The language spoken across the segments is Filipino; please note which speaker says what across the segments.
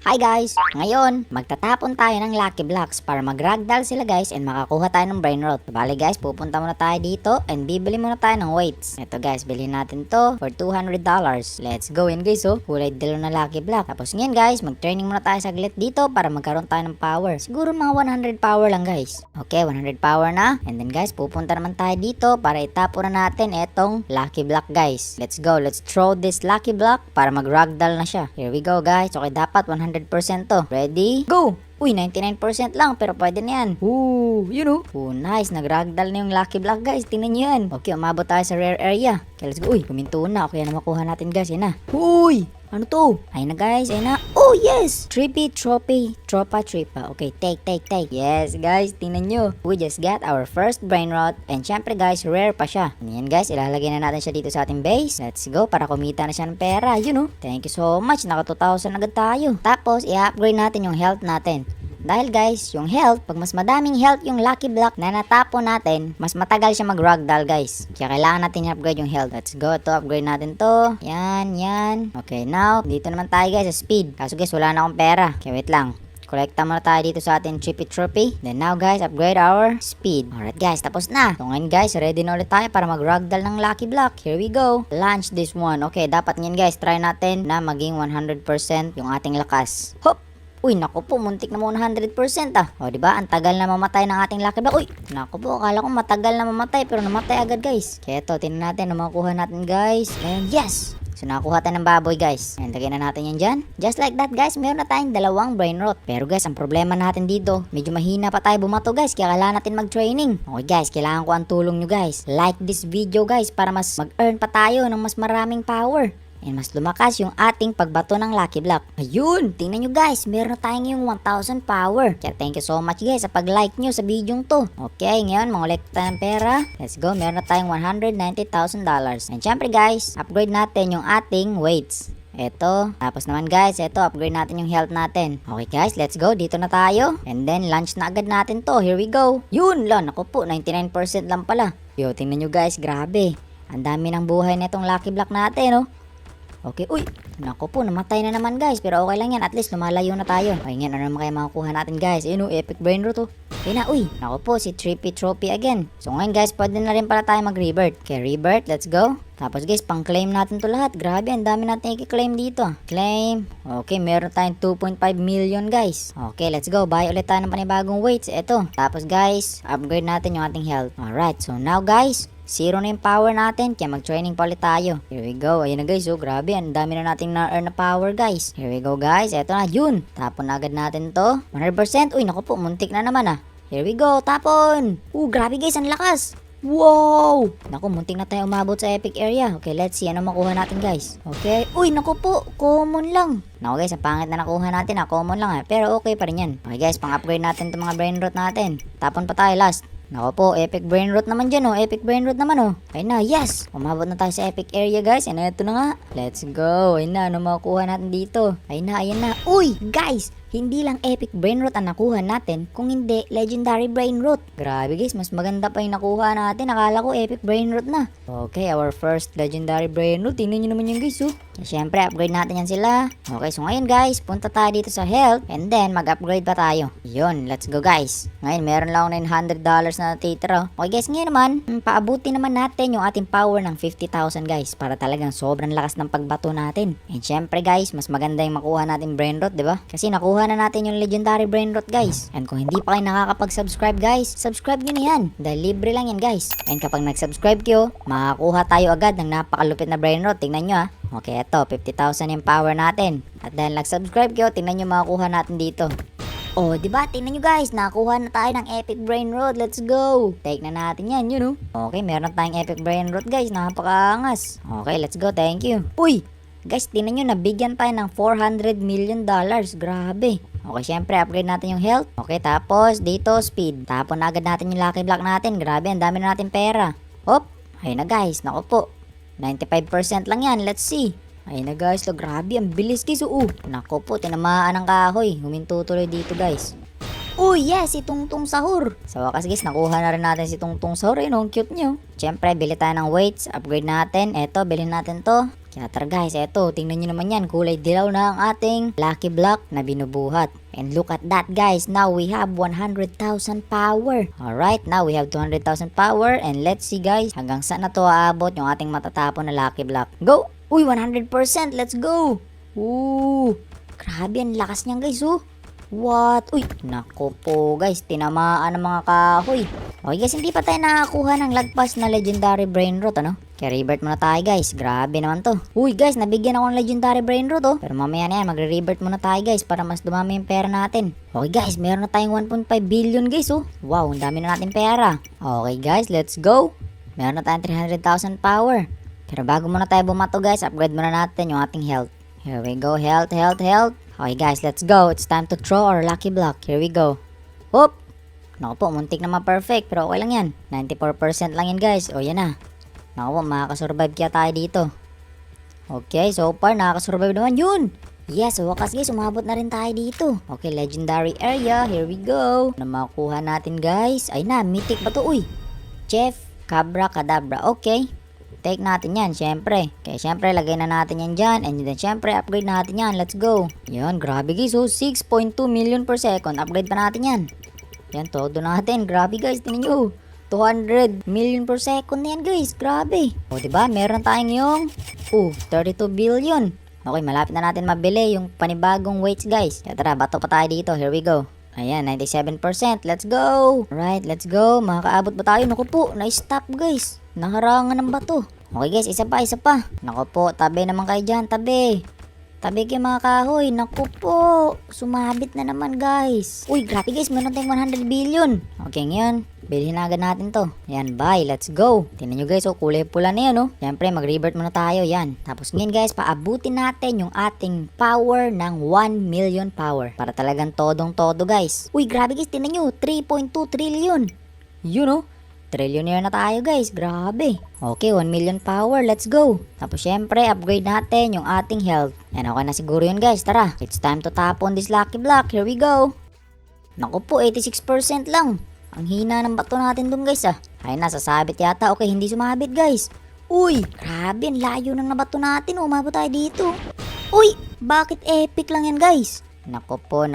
Speaker 1: Hi guys! Ngayon, magtatapon tayo ng Lucky Blocks para mag-ragdoll sila guys and makakuha tayo ng brain rot. Bale guys, pupunta muna tayo dito and bibili muna tayo ng weights. Ito guys, bilhin natin to for $200. Let's go in guys oh. Kulay dilo na Lucky Block. Tapos ngayon guys, mag-training muna tayo saglit dito para magkaroon tayo ng power. Siguro mga 100 power lang guys. Okay, 100 power na. And then guys, pupunta naman tayo dito para itapon na natin etong Lucky Block guys. Let's go, let's throw this Lucky Block para mag-ragdoll na siya. Here we go guys. Okay, dapat 100% to. Ready? Go! Uy, 99% lang pero pwede na yan. Nice. Nag-ragdoll na yung Lucky Block guys. Tingnan nyo yan. Okay, umabot tayo sa rare area. Okay, let's go. Uy, kuminto na. Okay, ano makuha natin guys? Yan na. Uy! Ano to? Ayun na guys, ayun na. Oh yes! Trippy, trophy, tropa, tripa. Okay, take. Yes guys, tingnan nyo. We just got our first brain rot. And syempre guys, rare pa siya. Yan guys, ilalagay na natin siya dito sa ating base. Let's go, para kumita na siya ng pera. Thank you so much. Naka 2,000 agad tayo. Tapos, i-upgrade natin yung health natin. Dahil guys, yung health, pag mas madaming health yung Lucky Block na natapon natin, mas matagal siya mag-ragdoll guys. Kaya kailangan natin i-upgrade yung health. Let's go, upgrade natin to. Yan. Okay, now, dito naman tayo guys sa speed. Kaso guys, wala na akong pera. Okay, wait lang. Kolekta muna tayo dito sa ating trippy trophy. Then now guys, upgrade our speed. Alright guys, tapos na. So ngayon guys, ready na ulit tayo para mag-ragdoll ng Lucky Block. Here we go. Launch this one. Okay, dapat ngayon guys, try natin na maging 100% yung ating lakas. Hop! Uy, naku po, muntik na mo 100% ah. O, diba? Ang tagal na mamatay ng ating Lucky Block. Uy, naku po, akala ko matagal na mamatay, pero namatay agad guys. Kaya ito, tingnan natin, makuha natin guys. And yes! So, nakakuha tayo ng baboy guys. And lagyan na natin yan dyan. Just like that guys, meron na tayong dalawang brain rot. Pero guys, ang problema natin dito, medyo mahina pa tayo bumato guys. Kaya kailangan natin mag-training. Okay guys, kailangan ko ang tulong nyo guys. Like this video guys para mas mag-earn pa tayo ng mas maraming power. And mas lumakas yung ating pagbato ng Lucky Block. Ayun, tingnan nyo guys, meron na tayong yung 1,000 power. Kaya thank you so much guys sa pag-like nyo sa video to. Okay, ngayon, mangolekta tayo ng pera. Let's go, meron na tayong $190,000. And syempre guys, upgrade natin yung ating weights. Eto, tapos naman guys, eto, upgrade natin yung health natin. Okay guys, let's go, dito na tayo. And then, launch na agad natin to. Here we go. Yun lang, naku po, 99% lang pala. Yo, tingnan nyo guys, grabe. Ang dami ng buhay na itong Lucky Block natin, oh. Okay, uy, naku po, namatay na naman guys, pero okay lang yan, at least lumalayo na tayo. Okay, yan, ano naman kaya makakuha natin guys? Ayun, epic brain rot to. Okay na, uy, naku po, si Trippy Trophy again. So ngayon guys, pwede na rin pala tayo mag-rebirth. Okay, rebirth, let's go. Tapos guys, pang-claim natin to lahat. Grabe, ang dami natin i-claim dito. Claim. Okay, meron tayong 2.5 million guys. Okay, let's go. Buy ulit tayo ng panibagong weights. Eto. Tapos guys, upgrade natin yung ating health. Alright, so now guys, zero na yung power natin. Kaya mag-training pa ulit tayo. Here we go. Ayun na guys. Oh, grabe. Ang dami na nating na-earn na power guys. Here we go guys. Eto na. Yun. Tapon na agad natin to. 100%. Uy, naku po. Muntik na naman ah. Here we go. Tapon. Grabe guys. Ang lakas. Wow! Naku, muntik na tayo umabot sa epic area. Okay, let's see. Ano makuha natin guys? Okay. Uy, naku po. Common lang. Naku guys, ang pangit na nakuha natin. Common lang pero okay pa rin yan. Okay guys, pang-upgrade natin itong mga brain rot natin. Tapon pa tayo last. Naku po, epic brain rot naman dyan oh. Epic brain rot naman oh. Ayun na, yes! Umabot na tayo sa epic area guys. And ito na nga. Let's go. Ayun na, ano makukuha natin dito? Ayun na. Uy, guys! Hindi lang epic brain rot ang nakuha natin, kung hindi legendary brain rot. Grabe guys, mas maganda pa yung nakuha natin. Akala ko epic brain rot na. Okay, our first legendary brain rot. Tingnan nyo naman yung guys oh. Siyempre, upgrade natin yan sila. Okay, so ngayon guys, punta tayo dito sa health and then mag-upgrade pa tayo. Yun, let's go guys. Ngayon, meron lang $900 na natitira. Okay guys, ngayon naman, paabuti naman natin yung ating power ng 50,000 guys para talagang sobrang lakas ng pagbato natin. And syempre guys, mas maganda yung makuha natin brain rot, diba? Kasi nakuha na natin yung legendary brain rot guys. And kung hindi pa kayo nakakapag-subscribe guys, subscribe nyo na yan. Dahil libre lang yan guys. And kapag nag-subscribe kayo, makakuha tayo agad ng napakalupit na brain rot. Tingnan nyo ah. Okay, eto, 50,000 yung power natin. At dahil nag-subscribe kayo, tingnan nyo makakuha natin dito. Oh, diba? Tingnan nyo guys, nakakuha na tayo ng epic brain rot. Let's go. Take na natin yan, yun oh. Okay, meron tayong epic brain rot guys. Napakaangas. Okay, let's go. Thank you. Uy! Guys, tingnan nyo, nabigyan tayo ng $400 million. Grabe. Okay, syempre, upgrade natin yung health. Okay, tapos, dito, speed. Tapon na agad natin yung Lucky Block natin. Grabe, ang dami na natin pera. Hop! Ayun na guys, naku po. 95% lang yan, let's see. Ayun na guys, grabe, ang bilis guys. Naku po, tinamaan ng kahoy. Huminto tuloy dito guys. Uy, yes, si Tungtung Sahur. Sa wakas guys, nakuha na rin natin si Tungtung Sahur. Ayun, ang cute nyo. Siyempre, bili tayo ng weights. Upgrade natin. Eto, bilhin natin to. Kaya tara guys, eto, tingnan nyo naman yan, kulay dilaw na ang ating lucky block na binubuhat. And look at that guys, now we have 100,000 power. Alright, now we have 200,000 power and let's see guys, hanggang saan na to aabot yung ating matatapon na lucky block. Go! Uy, 100%, let's go! Ooh, grabe ang lakas niyan guys, oh. What? Uy, nako po guys, tinamaan ng mga kahoy. Okay guys, hindi pa tayo nakakuha ng lagpas na legendary brain rot, ano? Kaya rebirth muna tayo guys, grabe naman to. Uy guys, nabigyan ako ng legendary brain rot, oh. Pero mamaya na yan, magre-rebirth muna tayo guys para mas dumami yung pera natin. Okay guys, meron na tayong 1.5 billion guys, oh. Wow, ang dami na natin pera. Okay guys, let's go. Meron na tayong 300,000 power. Pero bago muna tayo bumato guys, upgrade muna natin yung ating health. Here we go, health. Okay guys, let's go. It's time to throw our lucky block. Here we go. Hop! Naku po, muntik na ma-perfect. Pero okay lang yan. 94% lang yan guys. O yan na. Naku po, makakasurvive kaya tayo dito. Okay, so far nakakasurvive naman yun. Yes, wakas guys, umabot na rin tayo dito. Okay, legendary area. Here we go. Na makuha natin guys. Ay na, mythic ba to? Uy! Chef, Cabra, Kadabra. Okay. Take natin yan, syempre. Kaya syempre, lagay na natin yan dyan. And then syempre, upgrade natin yan. Let's go. Yan, grabe guys. So, 6.2 million per second. Upgrade pa natin yan. Yan, todo natin. Grabe guys, tingnan nyo. 200 million per second na yan guys. Grabe. O, diba? Meron tayong yung 32 billion. Okay, malapit na natin mabili yung panibagong weights guys. Kaya tara, bato pa tayo dito. Here we go. Ayan, 97%. Let's go. Alright, let's go. Makakaabot ba tayo? Naku po, na-stop guys. Naharangan ng bato. Okay guys, isa pa. Naku po, tabi naman kayo dyan, tabi. Tabi kayo mga kahoy. Naku po, sumabit na naman guys. Uy, grabe guys, meron tayong 100 billion. Okay ngayon, bilhin na agad natin to. Yan, bye, let's go. Tingnan nyo guys, oh, kulay pula na yan, oh. Siyempre, mag-rebirth muna tayo, yan. Tapos ngayon guys, paabutin natin yung ating power ng 1 million power. Para talagang todong-todo guys. Uy, grabe guys, tingnan nyo, 3.2 trillion. Yun, oh. Trillionaire na tayo guys, grabe. Okay, 1 million power, let's go. Tapos syempre, upgrade natin yung ating health. Yan, okay na siguro yun guys, tara. It's time to tap on this lucky block, here we go. Naku po, 86% lang. Ang hina ng bato natin dun guys ah. Ay na, sasabit yata, okay, hindi sumabit guys. Uy, grabe, ang layo ng nabato natin, umabot tayo dito. Uy, bakit epic lang yan guys? Naku po,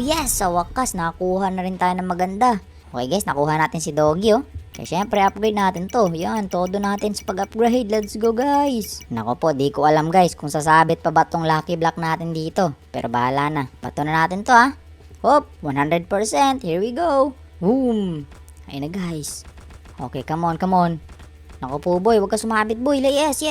Speaker 1: yes, sa wakas, nakakuha na rin tayo ng maganda. Okay guys, nakuha natin si Doggy oh. Kaya syempre upgrade natin to. Yan, todo natin sa pag-upgrade. Let's go guys. Nako po, di ko alam guys kung sasabit pa ba tong lucky block natin dito. Pero bahala na. Bato na natin to ha. Hop, 100%. Here we go. Boom. Ayun na guys. Okay, come on. Nako po boy, huwag ka sumabit boy. Yes.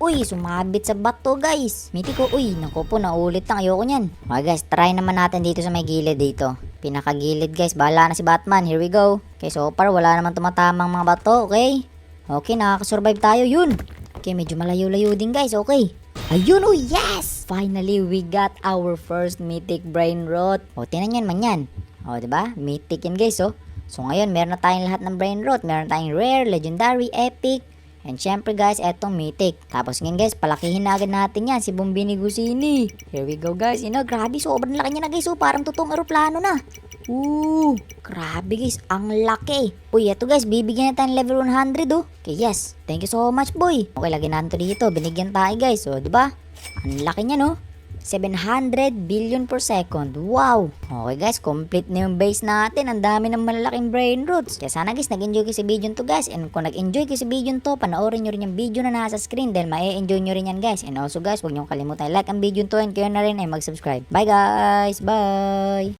Speaker 1: Uy, sumabit sa bato guys. Miti ko, uy, naku po, naulit lang. Ayoko nyan. Okay guys, try naman natin dito sa may gilid dito. Pinakagilid guys, bahala na si Batman. Here we go. Okay, so far, wala naman tumatamang mga bato, okay? Okay, nakakasurvive tayo, yun. Okay, medyo malayo-layo din guys, okay. Ayun, oh yes! Finally, we got our first mythic brain rot. O, tinan nyo naman yan. O, diba? Mythic yan guys, oh. So ngayon, meron na tayong lahat ng brain rot. Meron tayong rare, legendary, epic, and syempre guys, etong mythic. Tapos ngayon guys, palakihin na agad natin yan, si Bumbini Gusini. Here we go guys. Grabe, sobrang laki niya na guys. Parang totoong aeroplano na. Grabe guys, ang laki. Uy, eto guys, bibigyan na tayo ng level 100 oh. Okay, yes. Thank you so much boy. Okay, lagyan natin to dito. Binigyan tayo guys. So, diba? Ang laki niya no. 700 billion per second. Wow! Okay guys, complete na yung base natin. Ang dami ng malalaking brain roots. Kaya sana guys, nag-enjoy kayo sa video to guys. And kung nag-enjoy kayo sa video to, panoorin nyo rin yung video na nasa screen dahil ma-enjoy nyo rin yan guys. And also guys, huwag nyo kalimutan like ang video to and kayo na rin ay mag-subscribe. Bye guys! Bye!